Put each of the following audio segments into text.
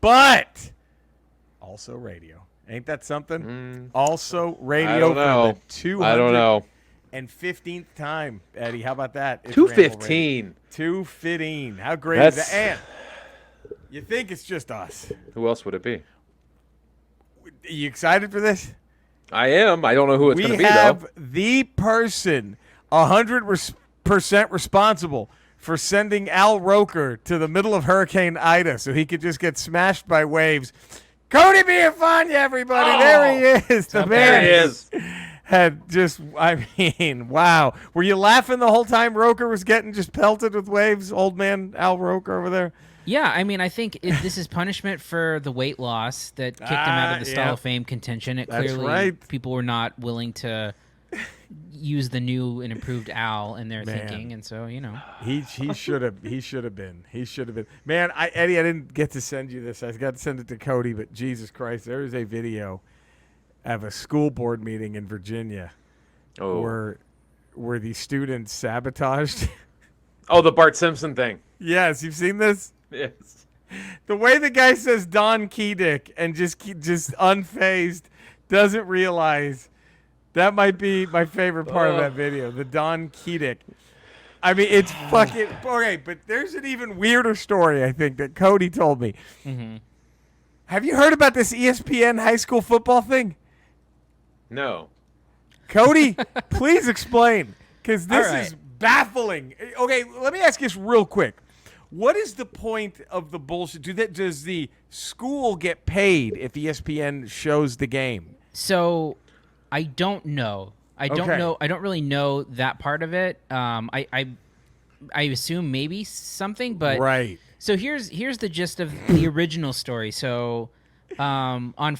but also radio. Ain't that something? Also radio for the 215th time, Eddie. How about that? 215. 215. How great is that? And you think it's just us. Who else would it be? Are you excited for this? I am. I don't know who it's going to be, though. We have the person 100% responsible for sending Al Roker to the middle of Hurricane Ida so he could just get smashed by waves. Cody Biafania, everybody. Oh, there he is. The man there he is. Had just, wow. Were you laughing the whole time Roker was getting just pelted with waves? Old man Al Roker over there? Yeah, I think this is punishment for the weight loss that kicked him out of the Stall of Fame contention. That's right. People were not willing to use the new and improved Al in their thinking, and so he should have been. Man, Eddie, I didn't get to send you this. I got to send it to Cody, but Jesus Christ, there is a video of a school board meeting in Virginia where the students sabotaged. Oh, the Bart Simpson thing. Yes, you've seen this? Yes. The way the guy says Don Keydick and just unfazed, doesn't realize that might be my favorite part of that video, the Don Keydick. I mean, it's fucking okay, but there's an even weirder story, I think, that Cody told me. Mm-hmm. Have you heard about this ESPN high school football thing? No. Cody, please explain, because this All right. is baffling. Okay, let me ask you this real quick. What is the point of the bullshit? Does the school get paid if ESPN shows the game? So, I don't know. I don't know. I don't really know that part of it. I assume maybe something, but right. So here's the gist of the original story. So, on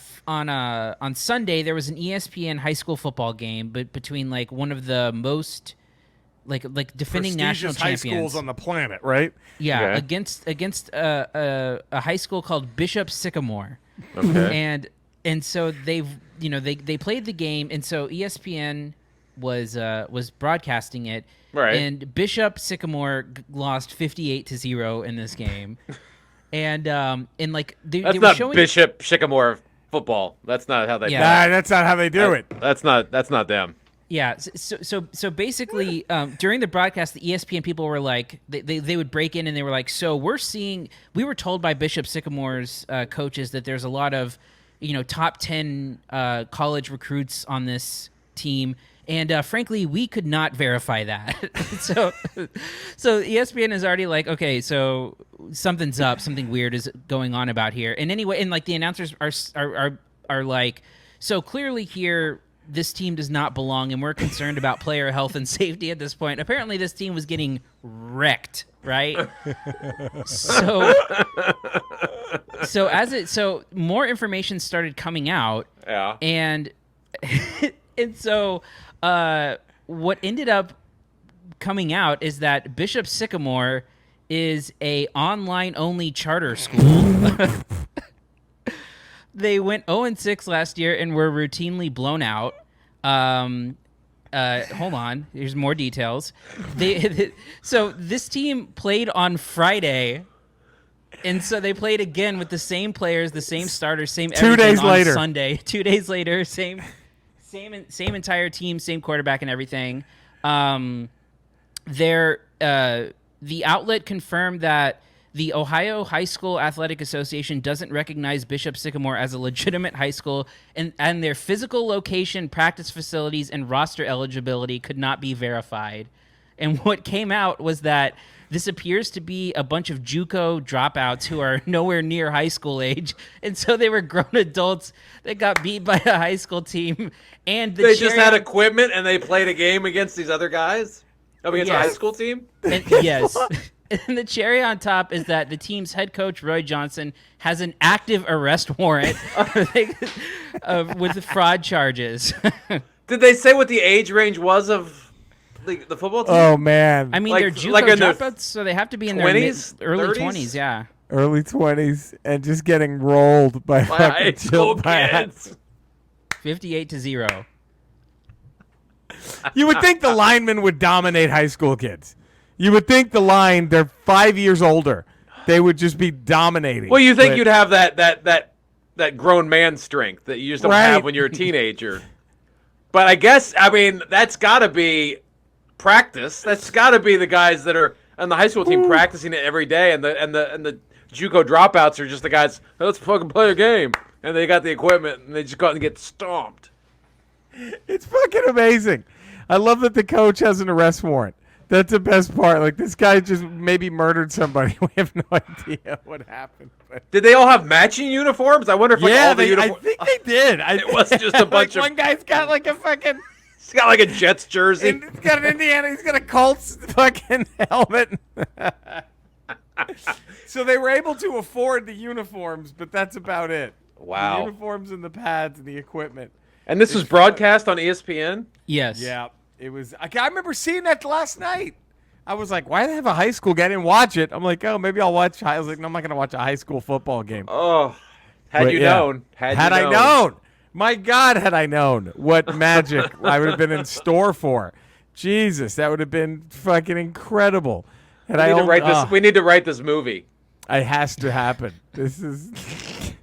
Sunday there was an ESPN high school football game, but between like one of the most like defending national champions, high schools on the planet, right? Yeah, against a high school called Bishop Sycamore. Okay. And so they played the game, and so ESPN was broadcasting it. Right. And Bishop Sycamore lost 58-0 in this game. And like they were not showing Bishop Sycamore football. That's not how they do it. That's not how they do it. That's not them. Yeah, so basically, during the broadcast, the ESPN people were like, they would break in and they were like, so we were told by Bishop Sycamore's coaches that there's a lot of, top 10 college recruits on this team, and frankly, we could not verify that. so ESPN is already like, okay, so something's up, something weird is going on about here. And anyway, and like the announcers are like, so clearly here, this team does not belong, and we're concerned about player health and safety at this point. Apparently, this team was getting wrecked, right? So more information started coming out. Yeah. And so what ended up coming out is that Bishop Sycamore is a online-only charter school. They went 0-6 last year and were routinely blown out. Hold on. Here's more details. So this team played on Friday, and so they played again with the same players, the same starters, same everything 2 days later. Sunday. 2 days later, same entire team, same quarterback and everything. The outlet confirmed that the Ohio High School Athletic Association doesn't recognize Bishop Sycamore as a legitimate high school, and their physical location, practice facilities, and roster eligibility could not be verified. And what came out was that this appears to be a bunch of JUCO dropouts who are nowhere near high school age, and so they were grown adults that got beat by a high school team. And they just had equipment and they played a game against these other guys? Against a high school team? Yes. And the cherry on top is that the team's head coach, Roy Johnson, has an active arrest warrant with fraud charges. Did they say what the age range was of the football team? Oh, man. I mean, Like- they're JUCO like in their dropouts, so they have to be in 20s, their early 30s? 20s, yeah. Early 20s and just getting rolled by High school kids. 58-0. You would think the linemen would dominate high school kids. You would think the line, they're 5 years older. they would just be dominating. Well, you think But- you'd have that grown man strength that you just don't Right. have when you're a teenager. But I guess, I mean, that's got to be practice. That's got to be the guys that are on the high school team practicing it every day, and the JUCO dropouts are just the guys. "Hey, let's fucking play a game, and they got the equipment, and they just go out and get stomped. It's fucking amazing. I love that the coach has an arrest warrant. That's the best part. Like, this guy just maybe murdered somebody. We have no idea what happened. But Did they all have matching uniforms? I wonder if all the I uniforms. think they did. It was just a bunch of. One guy's got like a fucking. He's got like a Jets jersey. He's got an Indiana. He's got a Colts fucking helmet. So they were able to afford the uniforms, but that's about it. Wow. The uniforms and the pads and the equipment. And this was broadcast on ESPN. Yes. Yeah, it was. I remember seeing that last night. I was like, why do they have a high school guy? I didn't watch it. I'm like, oh, maybe I'll watch. I was like, no, I'm not going to watch a high school football game. Oh, had But you yeah. known. Had I known. My God, had I known what magic I would have been in store for. Jesus, that would have been fucking incredible. And We need to write this. We need to write this movie. It has to happen. This is.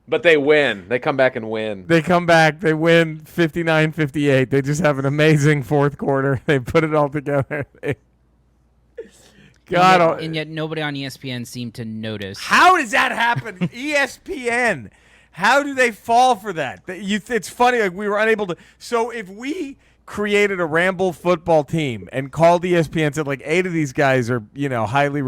But they win. They come back and win. They come back. They win 59-58. They just have an amazing fourth quarter. They put it all together. God, And yet nobody on ESPN seemed to notice. how does that happen? ESPN. How do they fall for that? It's funny. Like, we were unable to. So if we created a Ramble football team and called ESPN and said, like, 8 of these guys are, highly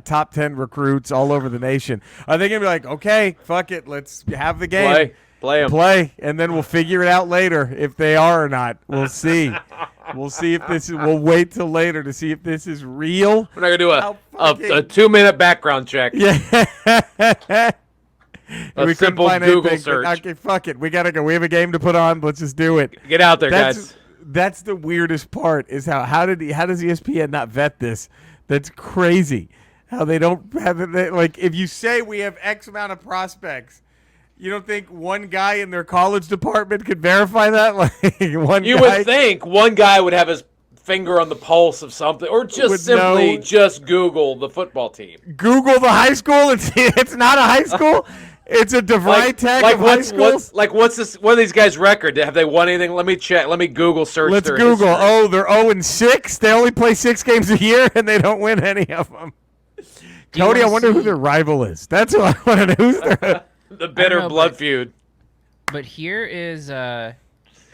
top 10 recruits all over the nation, are they gonna be like, okay, fuck it, let's have the game, Play them. play, and then we'll figure it out later if they are or not. We'll see. We'll see if this is. We'll wait till later to see if this is real. We're not gonna do How a fucking- 2-minute background check. Yeah. A We couldn't simple find Google anything, but search. okay, fuck it. We gotta go. We have a game to put on. Let's just do it. Get out there, guys. That's the weirdest part. Is how does ESPN not vet this? That's crazy. How they don't have it. Like, if you say we have X amount of prospects, you don't think one guy in their college department could verify that? Like, one You guy would think one guy would have his finger on the pulse of something, or Would just simply know. just Google the football team. Google the high school and see it's not a high school. It's a DeVry Tech of high schools. what's this? What are these guys' record? Have they won anything? Let me check. Let me Google search. Let's their Google. history. Oh, they're 0-6. They only play 6 games a year, and they don't win any of them. Cody, I wanna wonder who see- their rival is. That's what I want to know. Who's their? The bitter know, blood but- feud. But here's their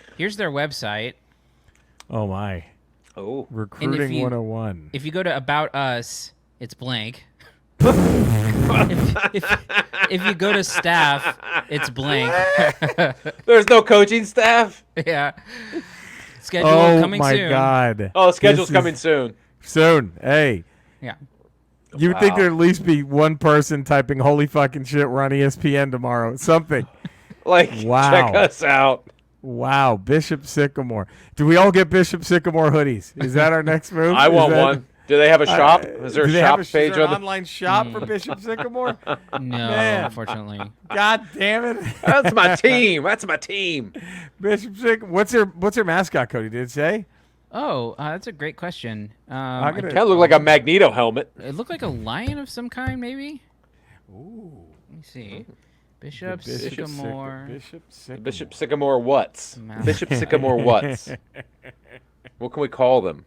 website. Oh my! Oh, Recruiting 101. If you go to About Us, it's blank. if you go to staff, it's blank. there's no coaching staff. Yeah. Schedule Oh coming my soon. God! Oh, the schedule's This is coming soon. soon. Hey, Yeah. you would think Wow. there'd at least be one person typing "Holy fucking shit, we're on ESPN tomorrow." Something. Like, Wow. check us out. Wow, Bishop Sycamore. Do we all get Bishop Sycamore hoodies? Is that our next move? I Is want that- one. Do they have a shop? Is there a do they shop have page is there on an the? online shop for Bishop Sycamore? No, Man. unfortunately. God damn it! That's my team. That's my team. Bishop Sycamore. What's her mascot, Cody? Did it say? Oh, that's a great question. I'm gonna- Kind of look like a Magneto helmet. It looked like a lion of some kind, maybe. Ooh. Let me see. Bishop Bishop Sycamore. Bishop Sycamore. Bishop Sycamore what's? Mouse. Bishop Sycamore what's? What can we call them?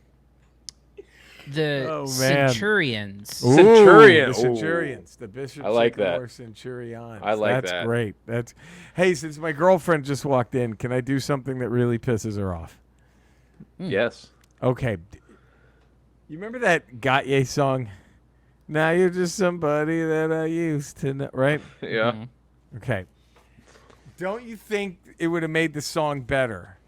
The Oh, man. Centurions. Ooh, Centurion. The Centurions. The Bishop I like that. Sycamore Centurions. I like That's that. great. Hey, since my girlfriend just walked in, can I do something that really pisses her off? Yes. Okay. You remember that Got Ye song? Now you're just somebody that I used to know, right? Yeah. Mhm. Okay. Don't you think it would have made the song better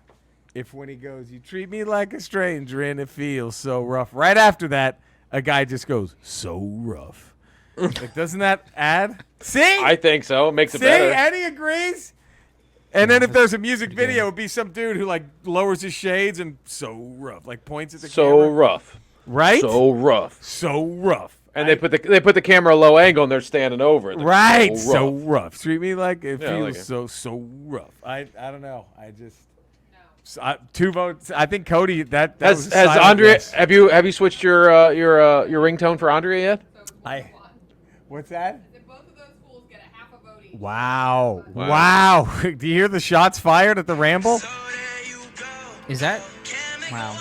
if when he goes, "You treat me like a stranger and it feels so rough," right after that, a guy just goes, "So rough." Like, doesn't that add? See? I think so. It makes it See? better. Eddie agrees. And then if there's a music video, it'd be some dude who like lowers his shades and so rough, like points at the So camera. rough. Right? So rough. So rough. And they put the camera low angle and they're standing over it. They're Right. So So rough. rough. Treat me like it Yeah, I feels like it. so rough. I don't know. I just 2 votes. I think Cody that was Has a silent Andrea yes. have you switched your ringtone for Andrea yet? I What's that? Both of those fools get a half a vote each. Wow. Wow. Do you hear the shots fired at the Ramble? Is that? Wow.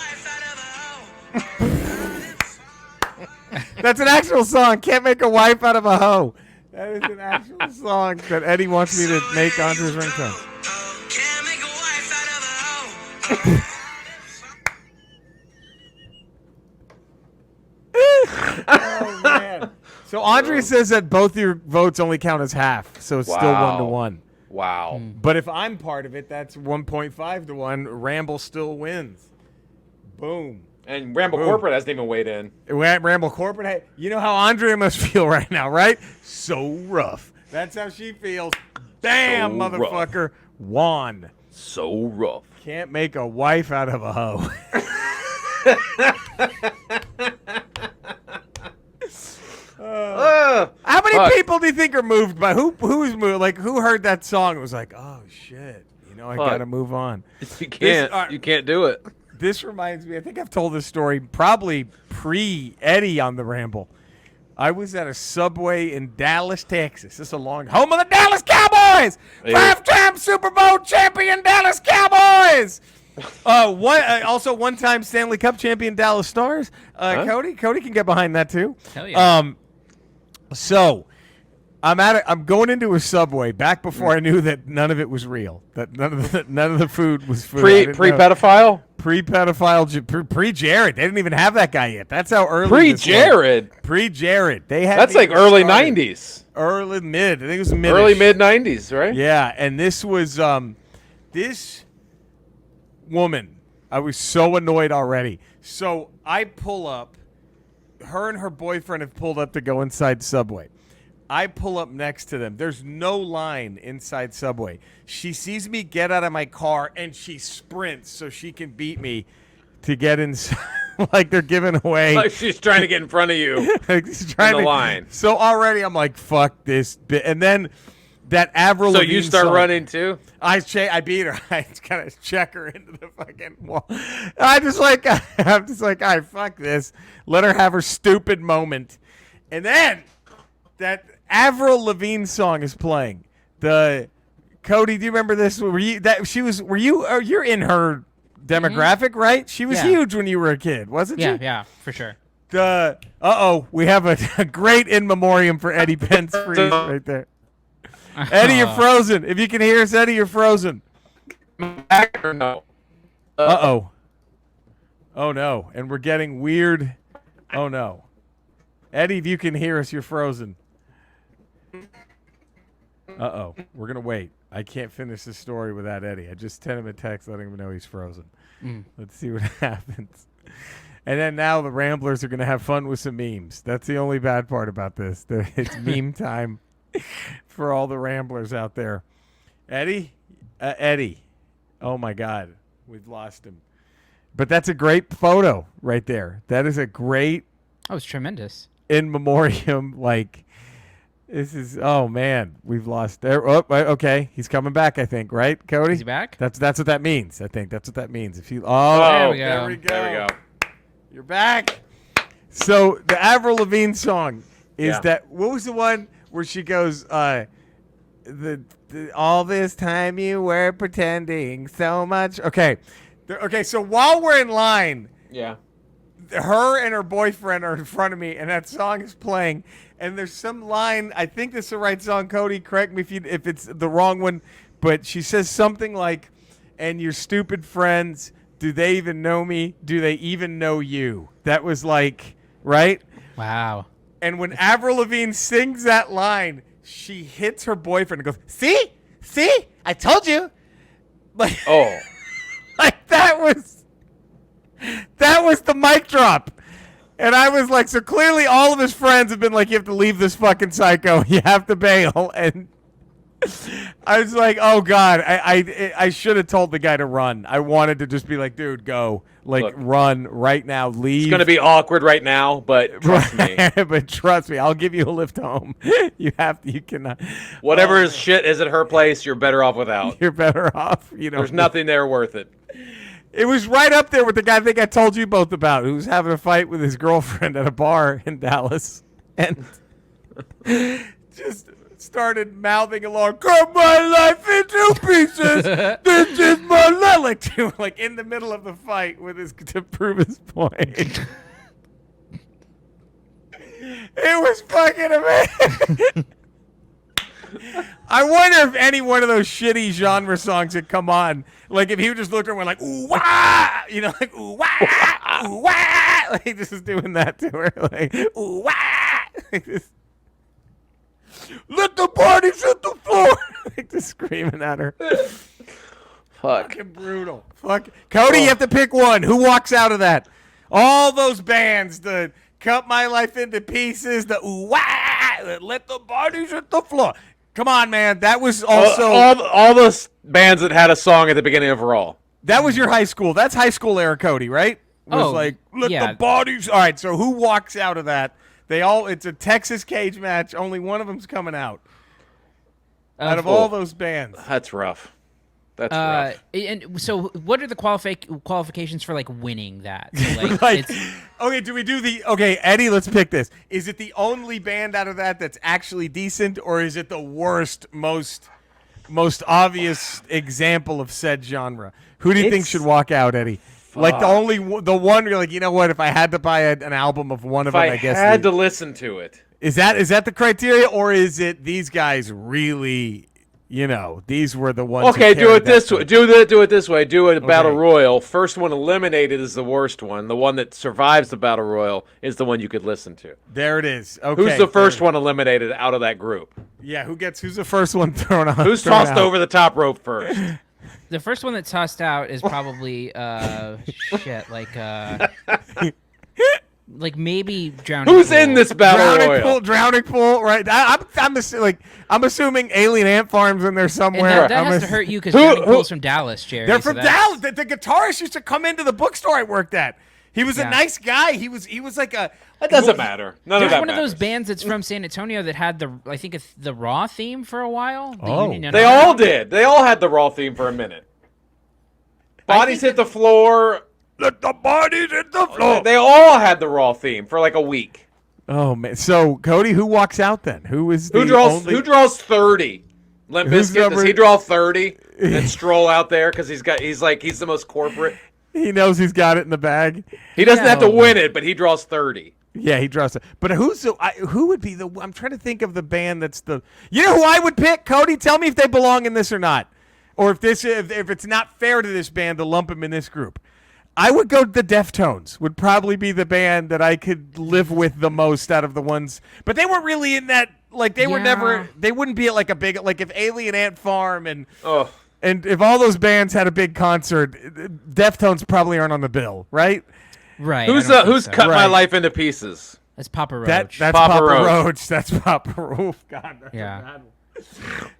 That's an actual song. Can't make a wife out of a hoe. That is an actual song that Eddie wants me to make onto his ringtone. Oh, man. So Andrea says that both your votes only count as half, so it's still 1-1. Wow. But if I'm part of it, that's 1.5 to 1. Ramble still wins. Boom. And Ramble Boom. Corporate hasn't even weighed in. Ramble Corporate, hey, you know how Andrea must feel right now, right? So rough. That's how she feels. Damn, So motherfucker. Won. So rough. Can't make a wife out of a hoe. How many people do you think are moved by who's moved? Like who heard that song and was like, oh shit, I gotta move on. You can't. You can't do it. This reminds me. I think I've told this story probably pre Eddie on the Ramble. I was at a Subway in Dallas, Texas. This is a long home of the Dallas Cowboys, 5-time Super Bowl champion Dallas Cowboys. Also one-time Stanley Cup champion Dallas Stars. Cody can get behind that too. Hell yeah. So I'm going into a Subway back before I knew that none of it was real. That none of the food was food. Pre-pedophile? Pre-pedophile, pre-Jared. They didn't even have that guy yet. That's how early. Pre-Jared. Pre-Jared. They had. That's like early '90s. Early mid. I think it was mid. Early mid '90s, right? Yeah, and this was this woman. I was so annoyed already. So I pull up. Her and her boyfriend have pulled up to go inside Subway. I pull up next to them. There's no line inside Subway. She sees me get out of my car, and she sprints so she can beat me to get inside. Like they're giving away. Like she's trying to get in front of you like she's trying in the line. So already I'm like, fuck this bit. And then that Avril So Lavigne you start song, running too? I beat her. I just kind of check her into the fucking wall. I'm just like, all right, fuck this. Let her have her stupid moment. And then that Avril Lavigne song is playing. Cody, do you remember this? You're in her demographic, right? She was huge when you were a kid, wasn't she? Yeah, for sure. We have a great in memoriam for Eddie Pence Freeze right there. Eddie, you're frozen. If you can hear us, Eddie, you're frozen. Or no? Oh no. And we're getting weird. Oh no. Eddie, if you can hear us, you're frozen. We're going to wait. I can't finish this story without Eddie. I just sent him a text letting him know he's frozen. Let's see what happens. And then now the Ramblers are going to have fun with some memes. That's the only bad part about this. It's meme time for all the Ramblers out there. Eddie? Eddie. Oh, my God. We've lost him. But that's a great photo right there. That is a great... Oh, it's tremendous. In memoriam, like... This is, oh man, we've lost there. Oh, okay, he's coming back, I think, right, Cody? Is he back? That's what that means. I think that's what that means. If you, there we go. There we go. You're back. So the Avril Lavigne song is that. What was the one where she goes, the all this time you were pretending so much. Okay, okay. So while we're in line, her and her boyfriend are in front of me, and that song is playing. And there's some line, I think this is the right song, Cody, correct me if it's the wrong one, but she says something like, and your stupid friends, do they even know me? Do they even know you? That was like, right? Wow. And when Avril Lavigne sings that line, she hits her boyfriend and goes, see? I told you. Like, like that was the mic drop. And I was like, so clearly all of his friends have been like, you have to leave this fucking psycho. You have to bail. And I was like, oh, God, I should have told the guy to run. I wanted to just be like, dude, go. Like, look, run right now. Leave. It's going to be awkward right now, but trust me. But trust me, I'll give you a lift home. You cannot. Whatever his shit is at her place, you're better off without. You're better off. There's nothing there worth it. It was right up there with the guy I think I told you both about, who was having a fight with his girlfriend at a bar in Dallas. And just started mouthing along, cut my life into pieces. This is my life. Like in the middle of the fight with his to prove his point. It was fucking amazing. I wonder if any one of those shitty genre songs had come on. Like if he would just look around and went like, ooh, wah! You know, like, ooh, wah! Ooh, wah! Like just doing that to her. Like, ooh, wah! Like this. Let the party hit the floor. Like just screaming at her. Fuck. Fucking brutal. Fuck. Cody, you have to pick one. Who walks out of that? All those bands, the Cut My Life Into Pieces, the ooh, wah! Let the party hit the floor. Come on, man. That was also all those bands that had a song at the beginning of Raw. that was your high school. That's high school era Cody, right? Was like let the bodies. All right. So who walks out of that? It's a Texas cage match. Only one of them's coming out. Out of all those bands. That's rough. That's rough. And so, what are the qualifications for like winning that? So, Like, okay, do we do Eddie, let's pick this. Is it the only band out of that that's actually decent, or is it the worst, most obvious example of said genre? Who do you think should walk out, Eddie? Like the one you're like, you know what? If I had to buy an album of one of them, I guess I had to listen to it. Is that the criteria, or is it these guys really? You know, these were the ones. Okay, do it this way. Do it this way. Do a battle Okay. royal. First one eliminated is the worst one. The one that survives the battle royal is the one you could listen to. There it is. Okay. Who's the first one eliminated out of that group? Yeah, who's the first one thrown out? Who's tossed over the top rope first? the first one that's tossed out is probably like maybe drowning. Who's Pool. in this battle royal? Drowning pool, right? I'm assuming Alien Ant Farm's in there And somewhere. that has to hurt you because Drowning Pool's from Dallas, Jerry. They're so from Dallas. The guitarist used to come into the bookstore I worked at. He was a nice guy. He was like a. That doesn't matter. None of There's that one of matters. those bands that's from San Antonio that had I think it's the Raw theme for a while. The Union They Underground. all did. They all had the Raw theme for a minute. Bodies hit the floor. Let the bodies hit the floor. They all had the Raw theme for like a week. Oh man! So Cody, who walks out then? Who is the Who draws? only... Who draws 30? Limp Who's Bizkit, does number- he draw 30 and stroll out there because he's the most corporate? He knows he's got it in the bag. He doesn't have to win it, but he draws 30. Yeah, he draws it. But who would be the? I'm trying to think of the band that's the. You know who I would pick? Cody, tell me if they belong in this or not, or if it's not fair to this band to lump them in this group. I would go the Deftones. Would probably be the band that I could live with the most out of the ones. But they weren't really in that. Like they were never. They wouldn't be at like a big like if Alien Ant Farm and if all those bands had a big concert, Deftones probably aren't on the bill, right? Right. Who's I don't think so. cut my Right. life into pieces? That's Papa Roach. That's Papa Papa Roach. Roach. That's Papa Roach. God, that's Yeah. a bad one.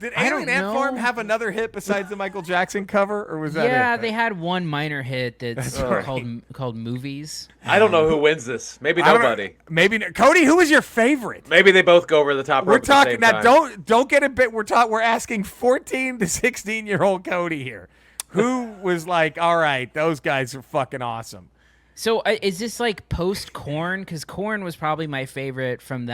Did I Alien don't Ant know. Farm have another hit besides the Michael Jackson cover, or was that Yeah, it? they had one minor hit that's right. called Movies. I don't know who wins this. Maybe I don't know. nobody. Maybe Cody. Who was your favorite? Maybe they both go over the top rope. We're at the talking same now. time. Don't get a bit. We're asking 14 to 16-year-old Cody here, who was like, all right, those guys are fucking awesome. So is this like post Korn? Because Korn was probably my favorite from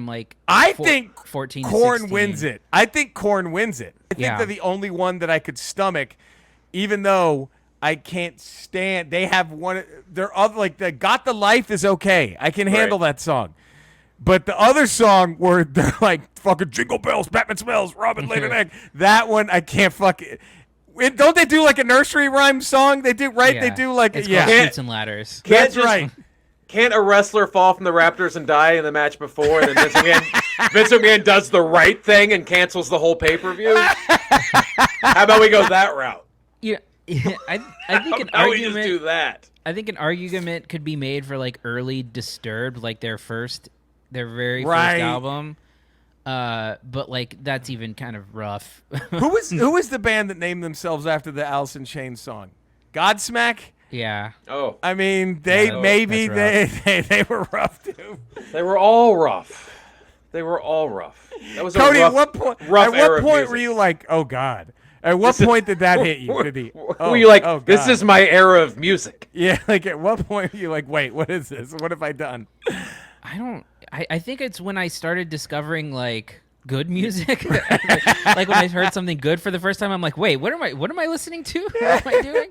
like. I think 14. to Korn 16. wins it. I think Korn wins it. I think Yeah. they're the only one that I could stomach, even though I can't stand. They have one. They're other like the "Got the Life" is okay. I can handle that song, but the other song where they're like fucking jingle bells, Batman smells, Robin laid an egg. That one I can't fucking. Don't they do like a nursery rhyme song? They do, right? Yeah. They do like It's yeah. called Shoots and Ladders. That's right. Can't a wrestler fall from the Raptors and die in the match before, and then Vince McMahon does the right thing and cancels the whole pay-per-view? How about we go that route? Yeah, I think an How about we just argument. do that? I think an argument could be made for like early Disturbed, like their very Right. first album. But like that's even kind of rough. who was the band that named themselves after the Alice in Chains song? Godsmack. Yeah. Oh, I mean, that's they were rough too. they were all rough. They were all rough. That was Cody, a rough, at what point? rough At era what of point music. were you like, oh God? At what point did that hit you? Did he? Were you like, oh, this God. is my era of music? Yeah, like at what point were you like, wait, what is this? What have I done? I don't. I think it's when I started discovering like good music. Like when I heard something good for the first time, I'm like, wait, what am I listening to? What am I doing?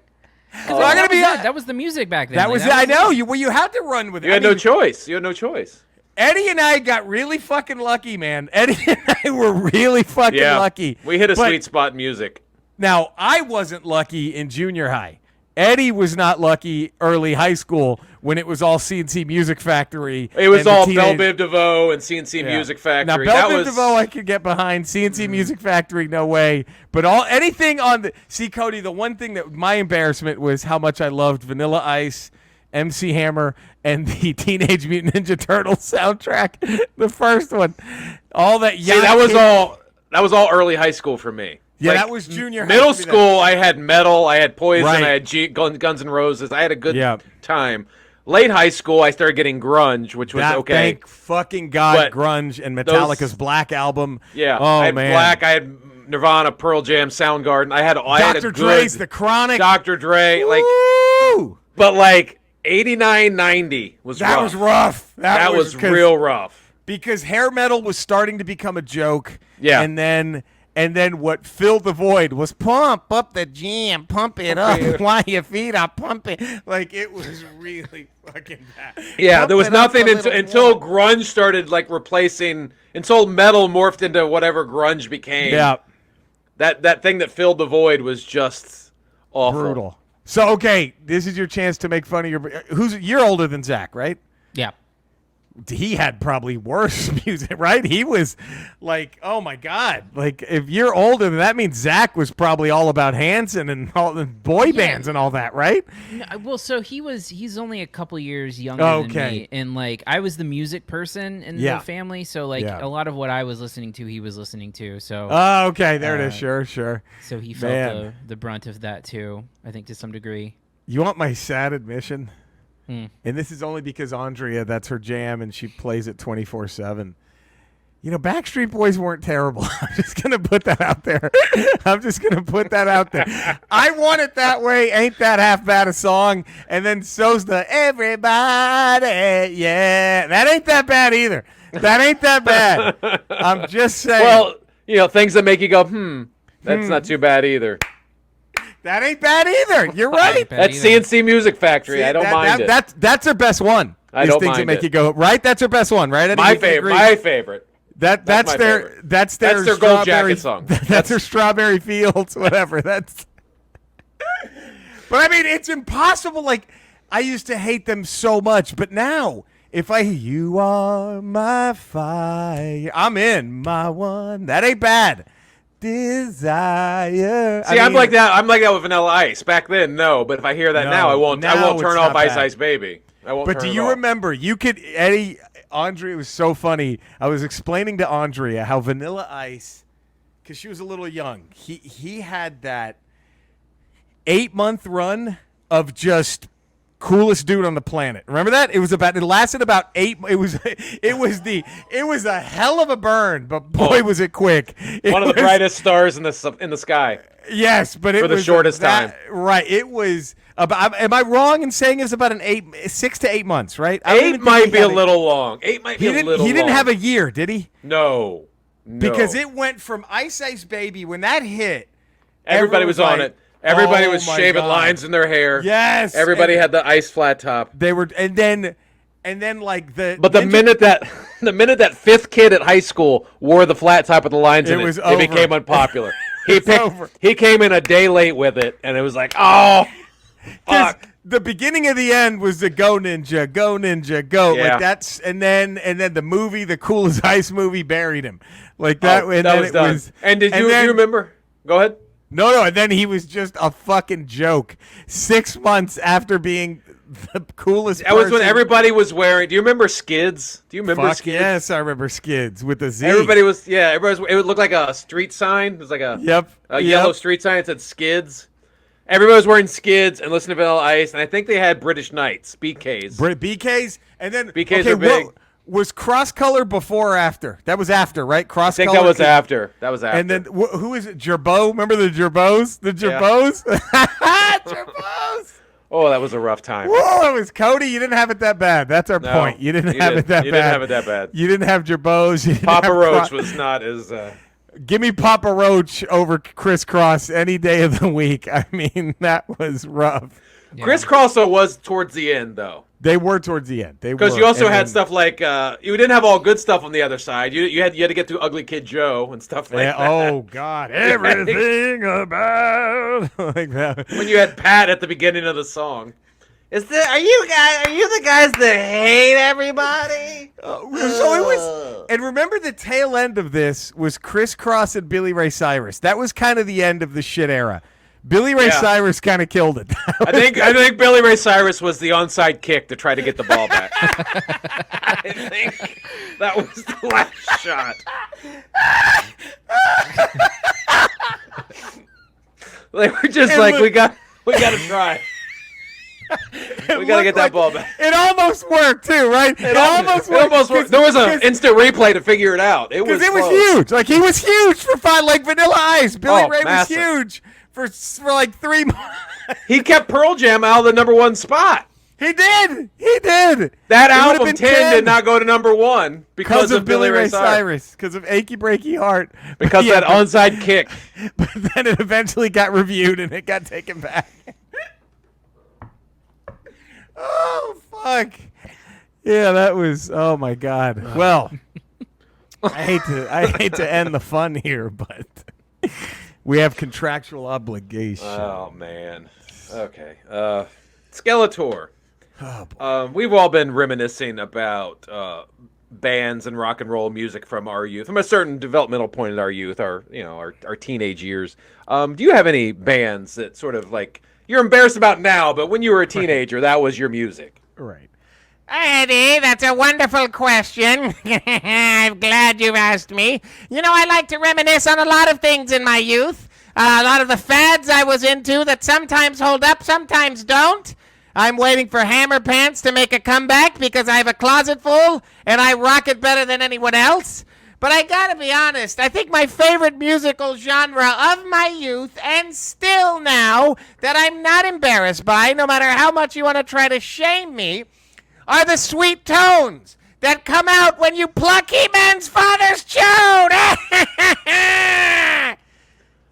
Well, I'm gonna be That was the music back then. That Like, was I know you had to run with it. You had no choice. You had no choice. Eddie and I got really fucking lucky, man. Eddie and I were really fucking lucky. We hit a But sweet spot in music. now, I wasn't lucky in junior high. Eddie was not lucky early high school when it was all CNC Music Factory. It was and the all teenage- Bell Biv DeVoe and CNC Music Factory. Now, that Bell Biv was DeVoe I could get behind. CNC Music Factory, no way. But anything on the see, Cody. The one thing that my embarrassment was how much I loved Vanilla Ice, MC Hammer, and the Teenage Mutant Ninja Turtles soundtrack. The first one, all that. See, that was all early high school for me. Yeah, Like, that was junior high. Middle school, I had metal, I had Poison, Right. I had Guns N' Roses. I had a good Yeah. time. Late high school, I started getting grunge, which was okay. Thank fucking God, But grunge and Metallica's Black Album. Yeah, Oh I had man. Black, I had Nirvana, Pearl Jam, Soundgarden. I had a Dr. good Dre's The Chronic. Dr. Dre, like, Woo! but like 89, 90 was That rough. was rough. That was 'cause- real rough. because hair metal was starting to become a joke. Yeah. And then what filled the void was pump up the jam, pump it up while your feet are pumping. Like it was really fucking bad. Yeah, Pump there was it up nothing a little until more. grunge started like replacing, until metal morphed into whatever grunge became. Yeah, That thing that filled the void was just awful. brutal. So okay, this is your chance to make fun of you're older than Zach, right? Yeah. He had probably worse music, right? He was like, oh my God. Like, if you're older, then that means Zach was probably all about Hanson and all the boy bands and all that, right? No, well, so he's only a couple years younger than Okay. me, and like I was the music person in Yeah. the family, so like Yeah. a lot of what I was listening to, he was listening to. So Oh, okay. There it is. Sure. so he felt Man. the brunt of that too, I think, to some degree. You want my sad admission? Hmm. And this is only because Andrea, that's her jam, and she plays it 24/7. You know, Backstreet Boys weren't terrible. I'm just going to put that out there. I Want It That Way, Ain't That Half Bad a Song. And then so's the Everybody. Yeah, that ain't that bad either. That ain't that bad. I'm just saying. Well, things that make you go, that's not too bad either. that ain't bad either. You're right. Bad That's either. CNC Music Factory. I don't mind it. That's her best one. I These don't things that mind make it. you go right. That's her best one, right? Eddie? My You can favorite. agree? My favorite. That's my their favorite. that's their That's their Gold strawberry Jacket song. That's their Strawberry Fields, whatever. That's. But I mean, it's impossible. Like I used to hate them so much, but now if I hear "You Are My Fire," I'm in my one. That ain't bad. Desire. See, I'm like that. I'm like that with Vanilla Ice. Back then, no, but if I hear that No, now, I won't now turn it's off not Ice bad. Ice Baby. I won't. But turn do it you off. remember? You could Andrea. It was so funny. I was explaining to Andrea how Vanilla Ice, because she was a little young. He had that 8-month run of just coolest dude on the planet. Remember that? It lasted about 8. It was a hell of a burn, but boy was it quick. One of the brightest stars in the sky. Yes, but it For the was shortest time. Right. It was about. Am I wrong in saying it's about 6 to 8 months? Right. I don't even 8 think might he be had a little long. 8 might be He a didn't. little He didn't long. have a year, did he? No. Because it went from Ice Ice Baby when that hit. Everybody was on like, it. Everybody "Oh was my shaving God." lines in their hair. Yes. Everybody and had the ice flat top. They were, and then like the. But the minute that fifth kid at high school wore the flat top with the lines in was it over. became unpopular. over. He came in a day late with it, and it was like, oh, 'cause fuck. the beginning of the end was the Go Ninja, Go Ninja, Go. Yeah. Like that's and then the movie, the Cool as Ice movie, buried him. Like that. Oh, and that then was it done. was. And did you then- remember? Go ahead. No, and then he was just a fucking joke. 6 months after being the coolest. That was when person. everybody was wearing. Do you remember Skids? Do you remember Fuck Skids? yes, I remember Skids with the Z. Everybody was. Yeah, everybody was. It would look like a street sign. It was like a yellow street sign. It said Skids. Everybody was wearing Skids and listening to Vanilla Ice, and I think they had British Knights, BKs. BKs, and then BKs are big. Was Cross Color before or after? That was after, right? Cross I think Color. that was after. That was after. And then who is it? Gerbeau? Remember the Gerbeaus? The Gerbeaus? Gerbeaus. Oh, that was a rough time. Whoa, it was Cody. You didn't have it that bad. That's our No, point. You didn't have it that bad. You didn't have it that bad. You didn't have Jabos. You didn't Papa have Roach was not as. Give me Papa Roach over Crisscross any day of the week. I mean, that was rough. Yeah. Chris Crosso was towards the end, though. They were towards the end. Because you also had stuff like you didn't have all good stuff on the other side. You had to get through Ugly Kid Joe and stuff like that. Oh God, everything about like that. When you had Pat at the beginning of the song. Are you the guys that hate everybody? So it was, and remember the tail end of this was Crisscross and Billy Ray Cyrus. That was kind of the end of the shit era. Billy Ray Cyrus kind of killed it. I think Billy Ray Cyrus was the onside kick to try to get the ball back. I think that was the last shot. Like we're just like we got to try. We got to get that ball back. It almost worked too, right? It almost worked. There was an instant replay to figure it out. It was huge. Like he was huge for like Vanilla Ice. Billy Ray massive. was huge for like 3 months. He kept Pearl Jam out of the #1 spot. He did. That album 10 did not go to #1 because of Billy Ray Cyrus. Because of Achy Breaky Heart. Because that onside kick. But then it eventually got reviewed and it got taken back. Oh, fuck. Yeah, that was, oh my God. Well, I hate to end the fun here, but we have contractual obligations. Oh, man. Okay. Skeletor. Oh, We've all been reminiscing about bands and rock and roll music from our youth, from a certain developmental point in our youth, our teenage years. Do you have any bands that sort of like you're embarrassed about now, but when you were a teenager, that was your music? Right. Eddie, that's a wonderful question. I'm glad you've asked me. You know, I like to reminisce on a lot of things in my youth. A lot of the fads I was into that sometimes hold up, sometimes don't. I'm waiting for Hammer Pants to make a comeback because I have a closet full and I rock it better than anyone else. But I gotta be honest, I think my favorite musical genre of my youth, and still now, that I'm not embarrassed by, no matter how much you want to try to shame me, are the sweet tones that come out when you pluck He-Man's father's chode.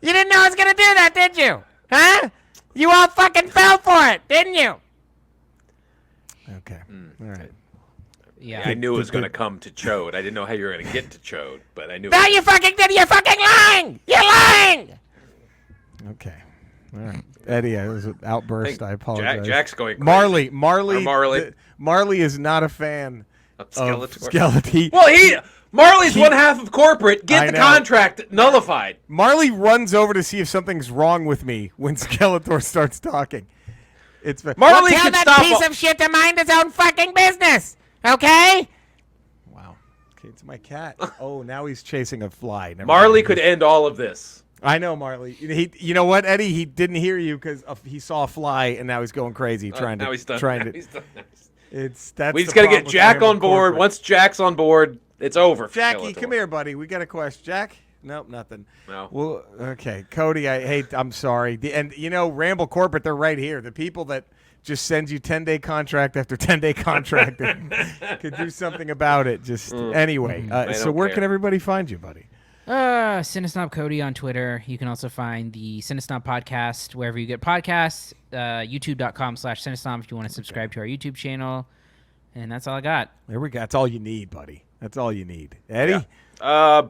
You didn't know I was gonna do that, did you? Huh? You all fucking fell for it, didn't you? Okay. All right. Yeah. I knew it was going to come to Chode. I didn't know how you were going to get to Chode, but I knew. No, you fucking did. You're fucking lying. You're lying. Okay. All right. Eddie, it was an outburst. I apologize. Jack's going crazy. Marley is not a fan of of Skeletor. Skeletor. Well, Marley's one half of corporate. Get the contract nullified. Marley runs over to see if something's wrong with me when Skeletor starts talking. It's Marley Tell could that stop. piece of shit to mind his own fucking business. Okay? Wow. Okay, it's my cat. Oh, now he's chasing a fly. Never Marley mind. could end all of this. I know Marley. You know what, Eddie? He didn't hear you because he saw a fly, and now he's going crazy trying to. Now he's done. That's We just just got to get Jack on board. Once Jack's on board, it's over. for Jackie, Skeletor. come here, buddy. We got a question. Jack? Nope, nothing. No. Well, okay, Cody. I'm sorry. And Ramble Corporate, they're right here. The people that just sends you 10-day contract after 10-day contract could do something about it. Just anyway. So where can everybody find you, buddy? Cinesnob Cody on Twitter. You can also find the Cinesnob podcast wherever you get podcasts. YouTube.com/Cinesnob if you want to subscribe to our YouTube channel. And that's all I got. There we go. That's all you need, buddy. That's all you need. Eddie? Yeah.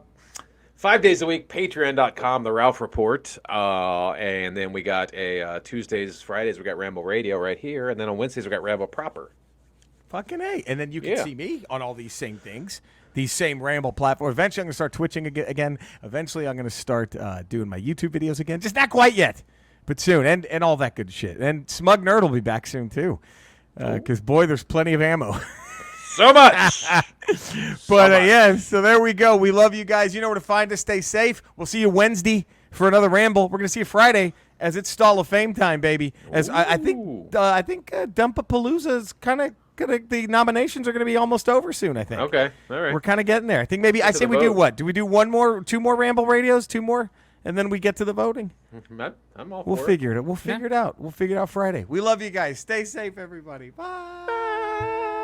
5 days a week, patreon.com, the Ralph Report. And then we got a Tuesdays, Fridays, we got Ramble Radio right here. And then on Wednesdays, we got Ramble Proper. Fucking A. And then you can see me on all these same things, these same Ramble platforms. Eventually, I'm going to start twitching again. Eventually, I'm going to start doing my YouTube videos again. Just not quite yet, but soon. And all that good shit. And Smug Nerd will be back soon, too. Because, boy, there's plenty of ammo. So much. But, so there we go. We love you guys. You know where to find us. Stay safe. We'll see you Wednesday for another Ramble. We're going to see you Friday as it's Stall of Fame time, baby. As I think Dumpapalooza is kind of the nominations are going to be almost over soon, I think. Okay. All right. We're kind of getting there. I think maybe I say we do what? Do we do two more Ramble radios? Two more? and then we get to the voting. I'm all We'll for figure it out. We'll figure it out. We'll figure it out Friday. We love you guys. Stay safe, everybody. Bye.